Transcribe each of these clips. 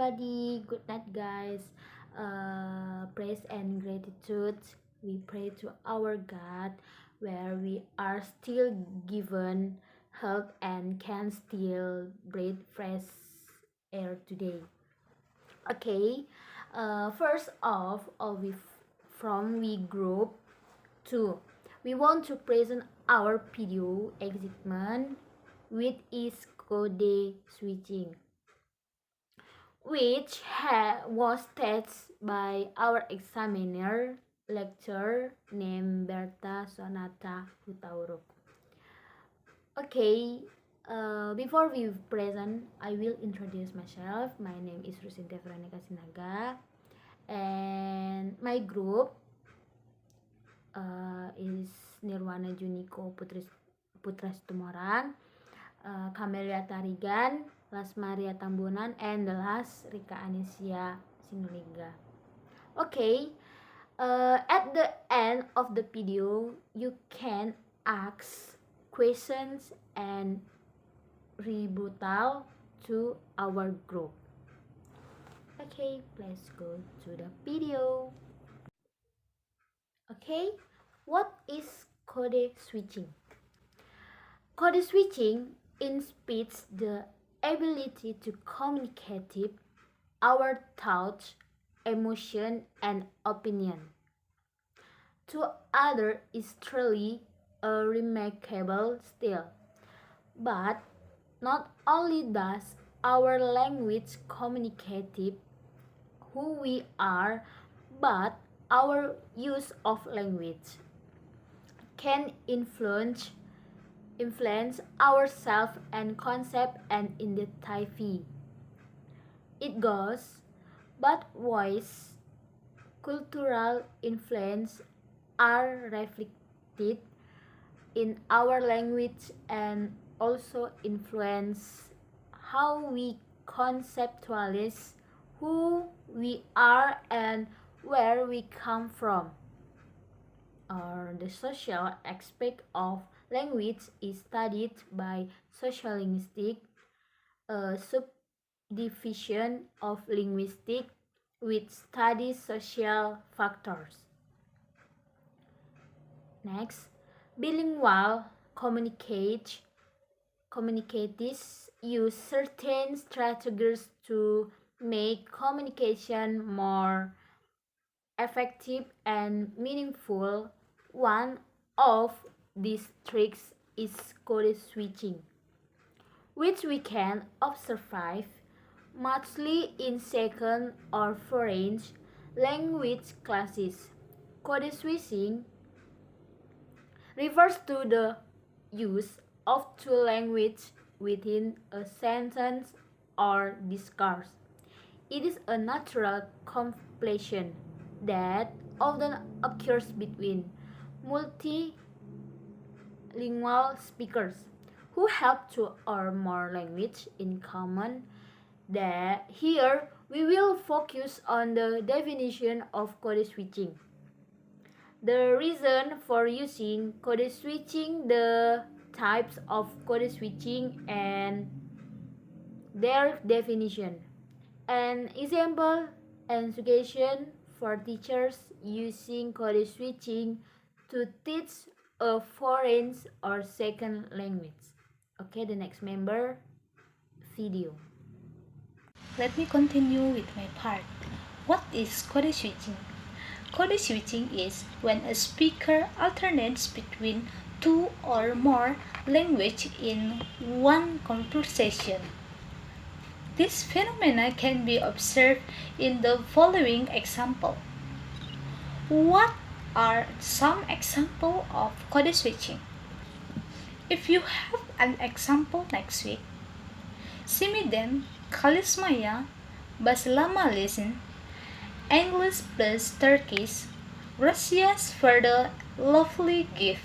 everybody. Good night, guys. Praise and gratitude. We pray to our God, where we are still given health and can still breathe fresh air today. Okay. First off, we group 2. We want to present our video excitement with is code switching, which was tested by our examiner lecturer named Berta Sonata Hutauruk. Okay, before we present, I will introduce myself. My name is Rusintia Veronica Sinaga, and my group is Nirwana Juniko Putra Situmorang, Camelia Tarigan, Las Maria Tambunan, and the last Rika Anesia Sinulinga. Okay, at the end of the video, you can ask questions and rebuttal to our group. Okay, let's go to the video. Okay, what is code switching? Code switching impedes the ability to communicate our thoughts, emotion, and opinion to others is truly a remarkable skill. But not only does our language communicate who we are, but our use of language can influence our self and concept and identity. It goes, but voice, cultural influence are reflected in our language and also influence how we conceptualize who we are and where we come from. The social aspect of language is studied by sociolinguistics, a subdivision of linguistics which studies social factors. Next, bilingual communicators use certain strategies to make communication more effective and meaningful. One of these tricks is code switching, which we can observe mostly in second or foreign language classes. Code switching refers to the use of two languages within a sentence or discourse. It is a natural completion that often occurs between multilingual speakers who have two or more languages in common. Here we will focus on the definition of code switching, the reason for using code switching, the types of code switching, and their definition. An example and suggestion for teachers using code switching to teach a foreign or second language. Okay, the next member video. Let me continue with my part. What is code switching? Code switching is when a speaker alternates between two or more languages in one conversation. This phenomenon can be observed in the following example. What are some examples of code switching? If you have an example next week, see me then, Kalismaya, Baslama listen, English plus Turkish, gracias for the lovely gift.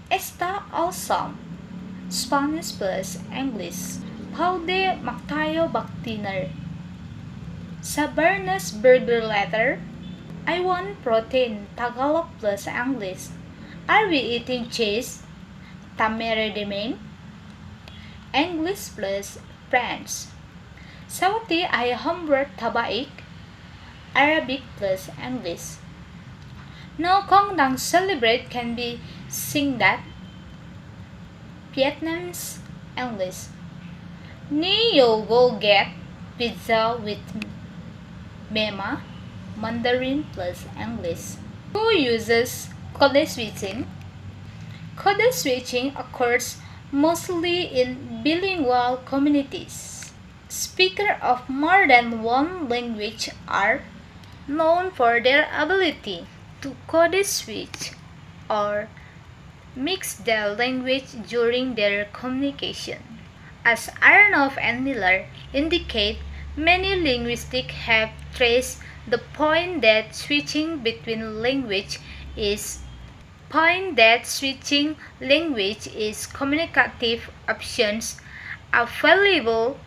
Está awesome, Spanish plus English. Paude Mactayo Baktiner. Sabarnas burger letter. I want protein, Tagalog plus English. Are we eating cheese? Tamere de main. English plus French. Sauti ay homework tabaik, Arabic plus English. No Kong Dang celebrate can be sing that Vietnamese English. Ni yo go get pizza with Mema Mandarin plus English. Who uses code switching? Code switching occurs mostly in bilingual communities. Speakers of more than one language are known for their ability to code switch or mix their language during their communication. As Aronoff and Miller indicate, many linguists have traced the point that switching language is communicative options available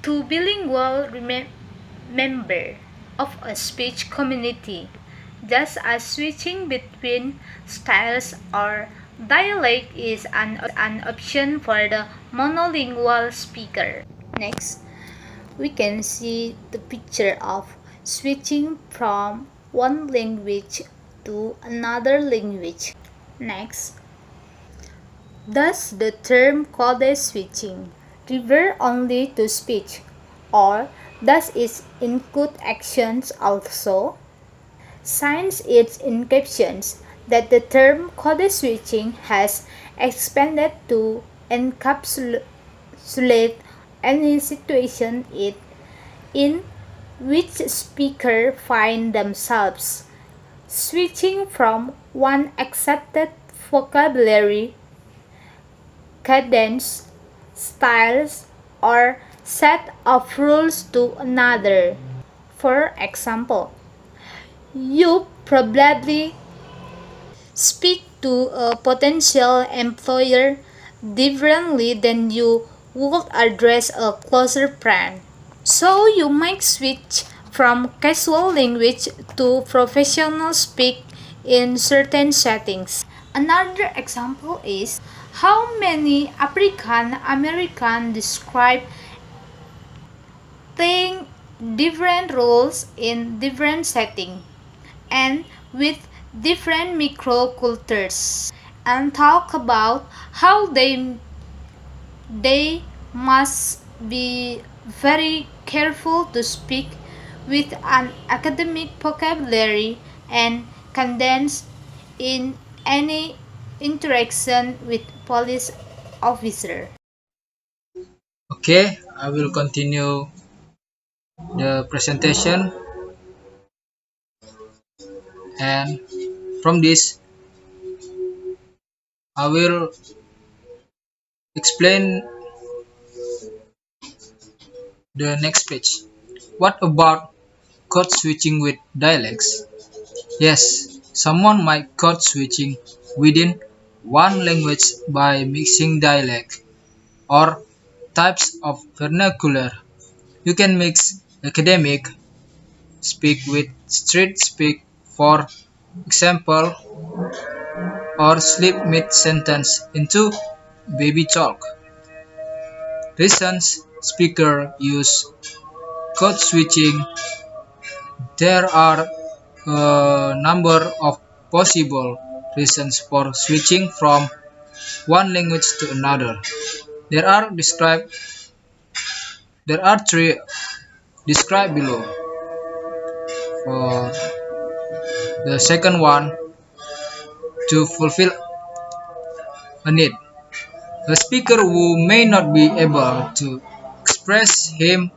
to bilingual members of a speech community, just as switching between styles or dialect is an option for the monolingual speaker. Next, we can see the picture of switching from one language to another language. Next, does the term code switching refer only to speech, or does it include actions also? Since its inception, that the term code switching has expanded to encapsulate any situation in which speakers find themselves switching from one accepted vocabulary, cadence, styles, or set of rules to another. For example, you probably speak to a potential employer differently than you would address a closer friend. So you might switch from casual language to professional speak in certain settings. Another example is how many African Americans describe playing different roles in different settings and with different microcultures, and talk about how they must be very careful to speak with an academic vocabulary and cadence in any interaction with police officer. Okay, I will continue the presentation, and from this I will explain the next page. What about code switching with dialects? Yes, someone might code switching within one language by mixing dialect or types of vernacular. You can mix academic speak with street speak, for example, or slip mid-sentence into baby talk. Reasons speakers use code switching. There are a number of possible reasons for switching from one language to another. There are three described below. For the second one, to fulfill a need. A speaker who may not be able to express him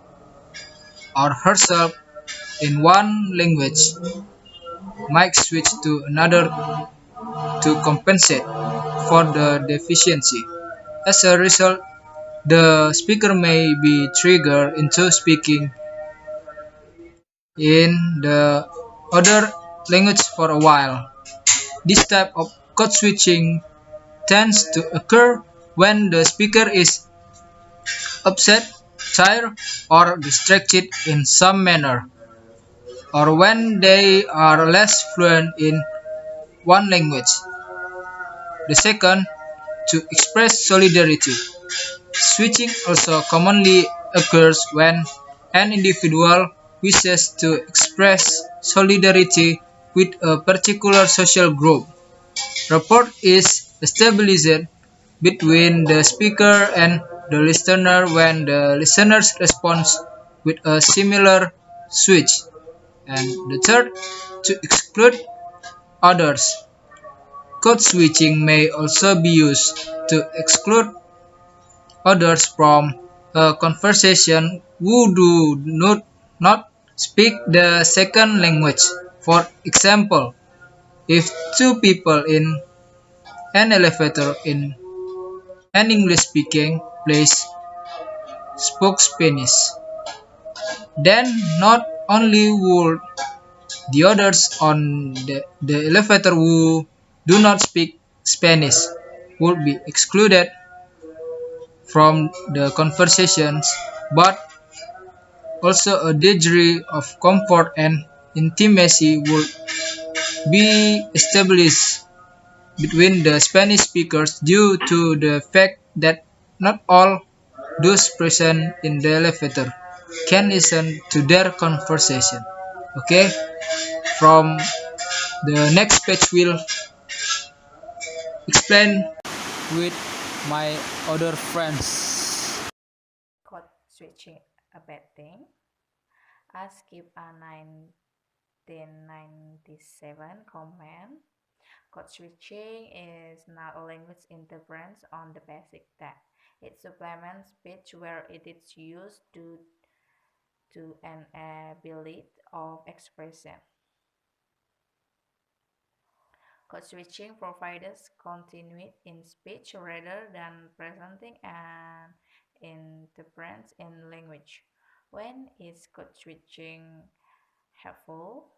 or herself in one language might switch to another to compensate for the deficiency. As a result, the speaker may be triggered into speaking in the other language for a while. This type of code switching tends to occur when the speaker is upset, tired, or distracted in some manner, or when they are less fluent in one language. The second, to express solidarity. Switching also commonly occurs when an individual wishes to express solidarity with a particular social group. Rapport is established between the speaker and the listener when the listener responds with a similar switch. And the third, to exclude others. Code switching may also be used to exclude others from a conversation who do not speak the second language. For example, if two people in an elevator in an English speaking place spoke Spanish, then not only would the others on the elevator who do not speak Spanish would be excluded from the conversations, but also a degree of comfort and intimacy would be established between the Spanish speakers due to the fact that not all those present in the elevator can listen to their conversation. Okay, from the next page will explain with my other friends. Code switching a bad thing? As Skip a 1997 comment, code switching is not a language interference on the basic that it supplements speech where it is used to an ability of expression. Code switching provides continuity in speech rather than presenting an interference in language. When is code switching helpful?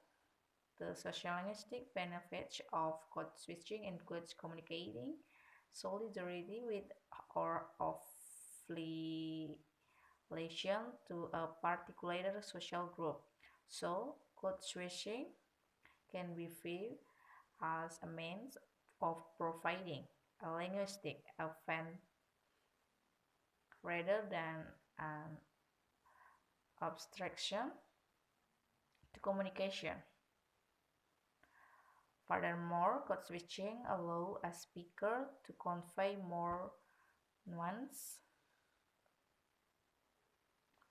The sociolinguistic benefits of code switching includes communicating solidarity with or affiliation to a particular social group. So, code switching can be viewed as a means of providing a linguistic advantage rather than an abstraction to communication. Furthermore, code switching allows a speaker to convey more nuance,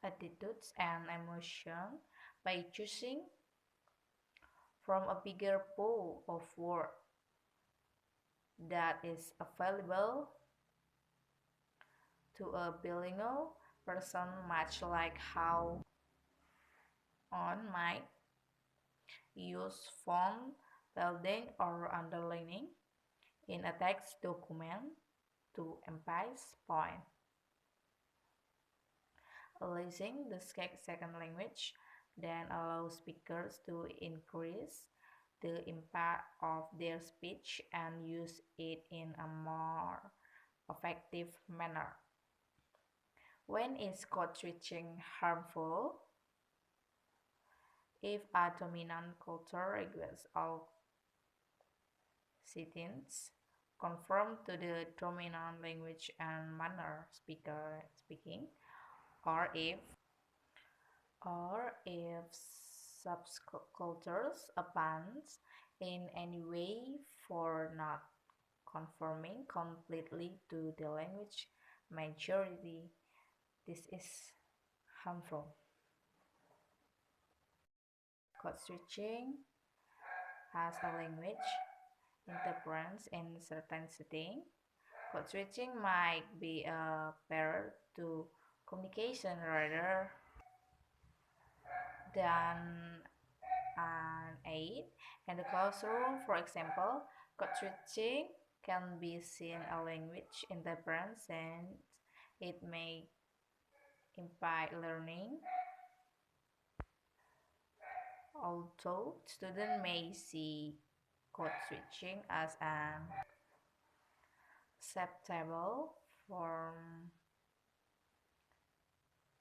attitudes, and emotion by choosing from a bigger pool of words that is available to a bilingual person, much like how one might use font building or underlining in a text document to emphasize point. Using the second language then allows speakers to increase the impact of their speech and use it in a more effective manner. When is code switching harmful? If a dominant culture requires all citizens conform to the dominant language and manner speaking, or if subcultures abandon in any way for not conforming completely to the language majority, this is harmful. Code switching as a language interference in certain settings. Code switching might be a barrier to communication rather than an aid. In the classroom, for example, code switching can be seen a language interference since it may impede learning, although students may see code switching as an acceptable form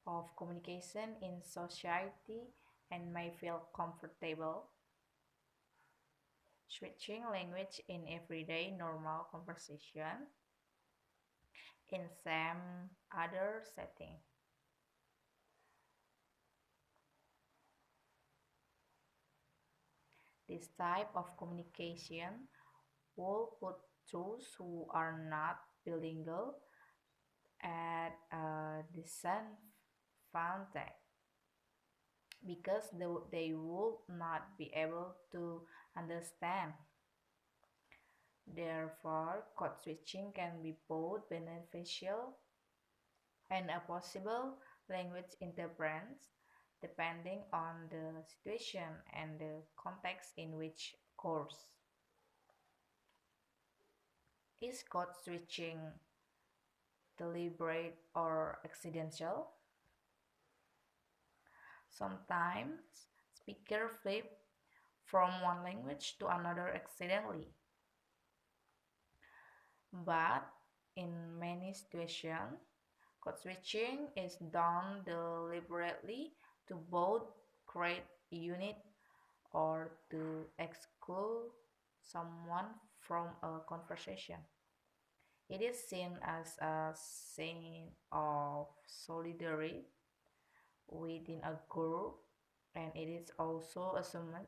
of communication in society and may feel comfortable switching language in everyday normal conversation in some other setting. This type of communication will put those who are not bilingual at a disadvantage because they would not be able to understand. Therefore, code switching can be both beneficial and a possible language interference depending on the situation and the context in which occurs. Is code switching deliberate or accidental? Sometimes speakers flip from one language to another accidentally, but in many situations, code switching is done deliberately to both create unit or to exclude someone from a conversation. It is seen as a sign of solidarity within a group, and it is also assumed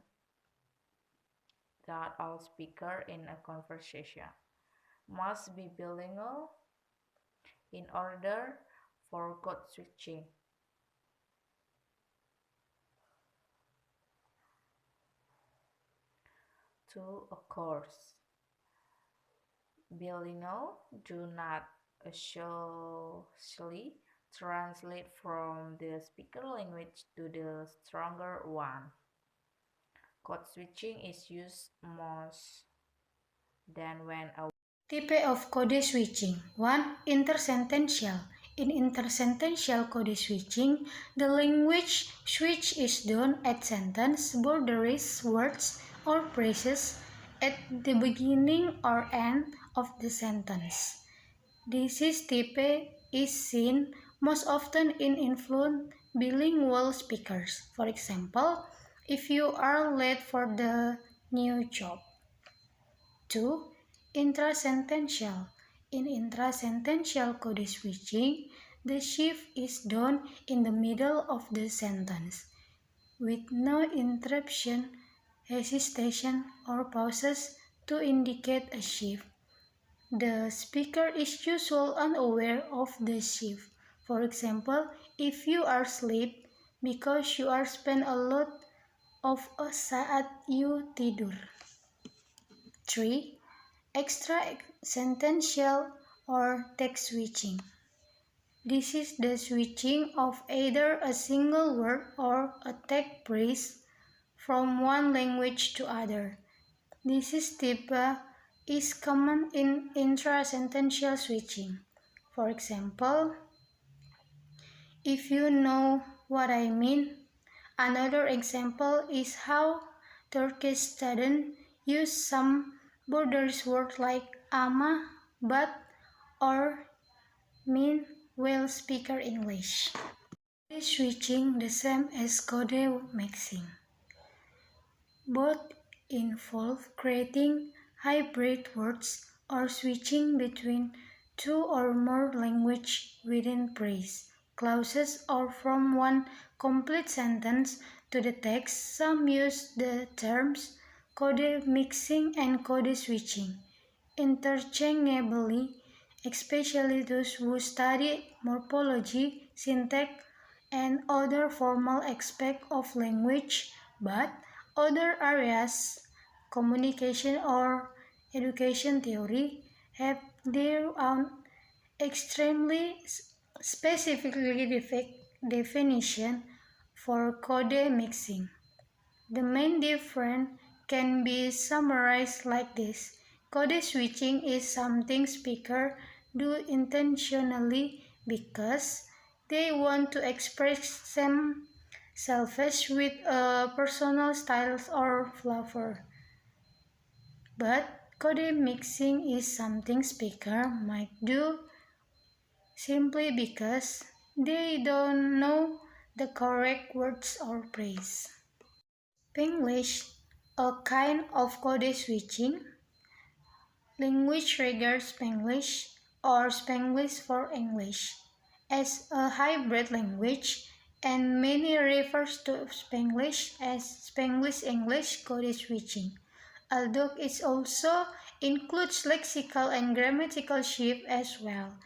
that all speakers in a conversation must be bilingual in order for code switching to occur. Bilingual do not essentially translate from the speaker language to the stronger one. Code switching is used most than when a Type of code switching. 1. Intersentential. In intersentential code switching, the language switch is done at sentence, boundaries, words, or phrases at the beginning or end of the sentence. This type is seen most often in influent bilingual speakers. For example, if you are late for the new job. 2. Intrasentential. In intrasentential code switching, the shift is done in the middle of the sentence, with no interruption, hesitation, or pauses to indicate a shift. The speaker is usually unaware of the shift. For example, if you are asleep because you are spend a lot of saat you tidur. 3. Extra sentential or text switching. This is the switching of either a single word or a text phrase from one language to other. This type is common in intrasentential switching. For example, if you know what I mean. Another example is how Turkish students use some borders words like ama, but, or mean while speaking English. Code switching the same as code mixing. Both involve creating hybrid words or switching between two or more languages within phrase, clauses, or from one complete sentence to the text. Some use the terms code mixing and code switching interchangeably, especially those who study morphology, syntax, and other formal aspects of language, but other areas, communication or education theory, have their own extremely specifically definition for code mixing. The main difference can be summarized like this. Code switching is something speakers do intentionally because they want to express themselves with a personal style or flavor. But code mixing is something speakers might do simply because they don't know the correct words or phrase. Spanglish, a kind of code switching. Language regards Spanglish or Spanglish for English as a hybrid language and many refers to Spanglish as Spanglish English code switching, although it also includes lexical and grammatical shift as well.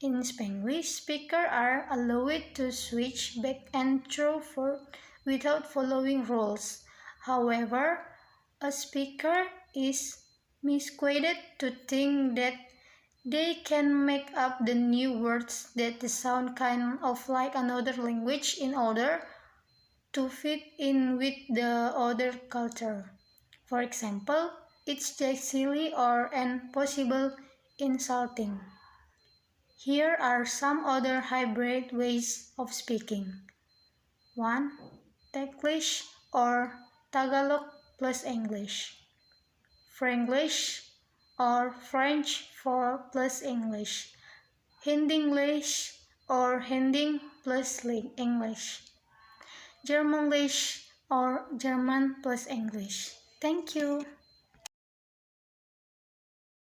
In Spanglish, speakers are allowed to switch back and forth without following rules. However, a speaker is misguided to think that they can make up the new words that sound kind of like another language in order to fit in with the other culture. For example, it's just silly or and possible insulting. Here are some other hybrid ways of speaking. 1. Taglish or Tagalog plus English. Franglish or French for plus English. Hindinglish or Hinding plus English. Germanglish or German plus English. Thank you.